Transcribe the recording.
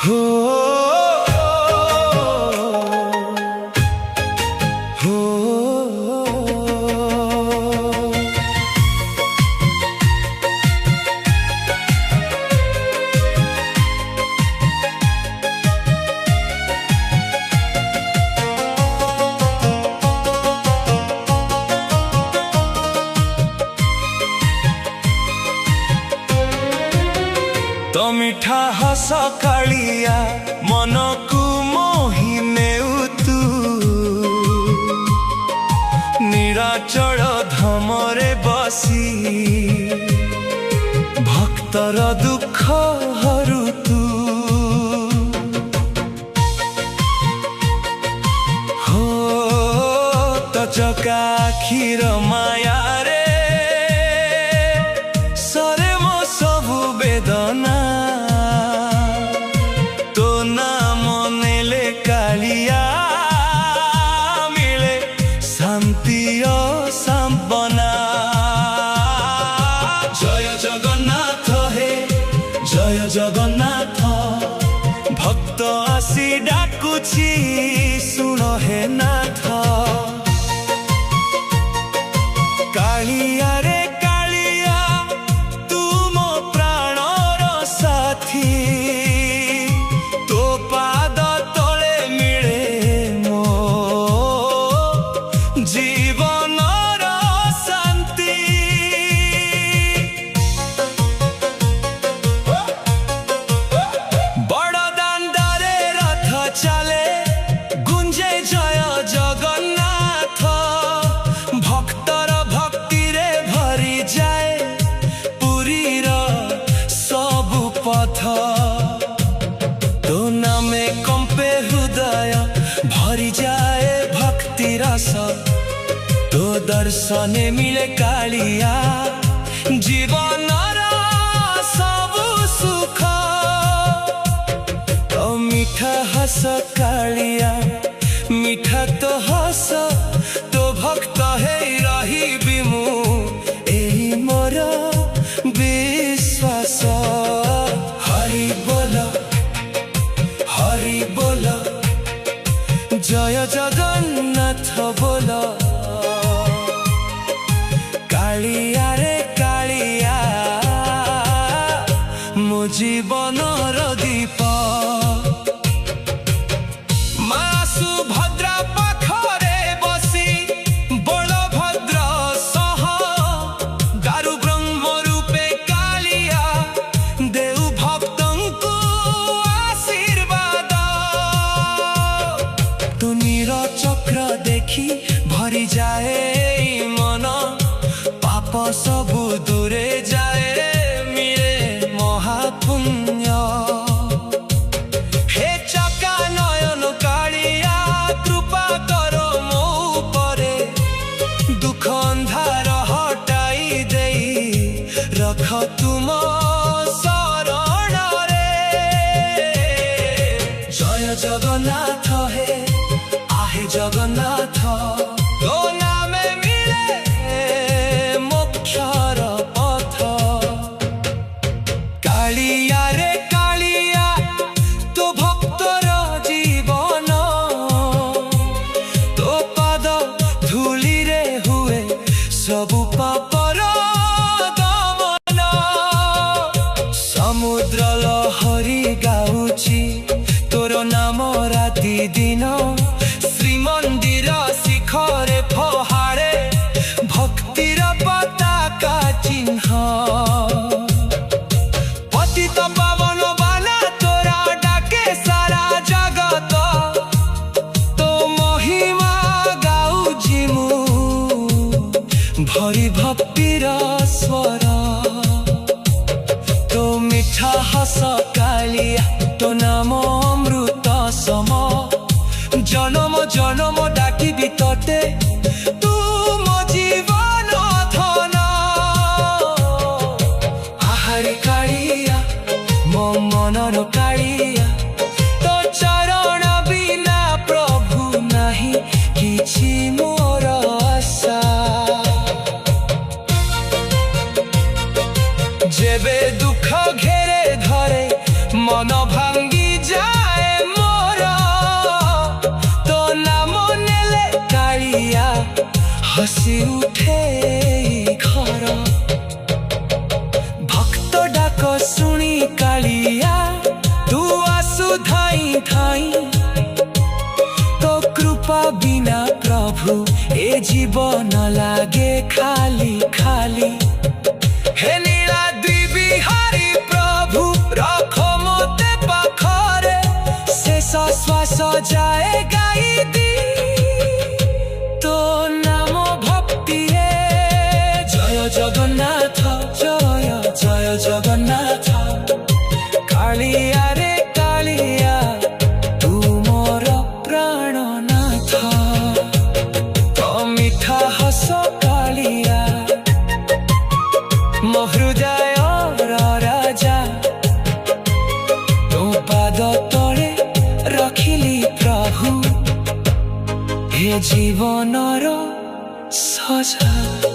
हो हो तो मिठा हस कालिया मन को मोहि नेउ तू निराचल धमरे बसी भक्तर दुख हरू तू हो तो चका आखिर माया रे सरे मो सबु वेदना तो नाम नेले कालिया मिले शांति सांबना। जय जगन्नाथ हे जय जगन्नाथ भक्त आसी डाकुची सुन हे नाथ कालिया रे कालिया तू मो प्राणर साथी तो पाद तले मिले मो जीवनर शांति। बड़ दांडरे रथ चले गुंजे जय जगन्नाथ भक्तर भक्ति रे भरी जाए पुरीर सबु पथ तो नामे कंपे हृदय भरी जाए भक्ति रस तो दर्शने मिले कालिया जीवनर सबु सुख। तो मीठा हस कालिया मीठा तो हस तो भक्त हे रही बिमु एही मोर विश्वास। हरि बोल जय जगन्नाथ बोल कालिया रे कालिया मो जीवनर दीप। माँ सुभद्रा पाखरे बसी बलभद्र सह दारु ब्रह्म रूपे कालिया देउ भक्तंकु आशीर्वाद। तो नीर चक्र देखी भरी जाए मन पाप सबु दूरे जाए मिले महापुण्य। हे चका नयन कालिया कृपा करो मो उपरे दुख अंधार हटाई देई रख तुम शरण रे। जय जगन्नाथ हे आहे जगन्नाथ तो नामे मिले मोक्षर पथ। कालिया रे कालिया तो भक्तर जीवन तो पाद धूली रे हुए सबु पापर दमन। समुद्र लहरी गाउची तोर नाम राति दिन श्रीमंदिर शिखरे फहारे भक्तिर पताका चिन्ह। पतित पावन बाला तोरा डाके सारा जगत तो महिमा गाऊ जिमु भरी भक्तिर स्वर। तो मिठा हस कालिया तो नाम अमृत सम जन्म जन्म डाकिबी तोते तू मो जीवन धन। आहारी कालिया मो मनर कालिया तो चरण बिना प्रभु नाही किछि मोर आशा। जेबे दुख घेरे धरे मन भांगी जा उठे घर भक्त डाक शुणी कालिया तू आसु धाई धाई तो कृपा बिना प्रभु ए जीवन लागे खाली खाली हे नीलाद्री हरि प्रभु रखो मोते पाखरे शेष श्वास जाए गाई दी तो नाम भक्ति जय जगन्नाथ जय जय जगन्नाथ कालिया रे कालिया तू मोर प्राणनाथ तो मिठा हस कालिया मो हृदय राजा तो पाद तले रखिली प्रभु हे जीवनर सजा।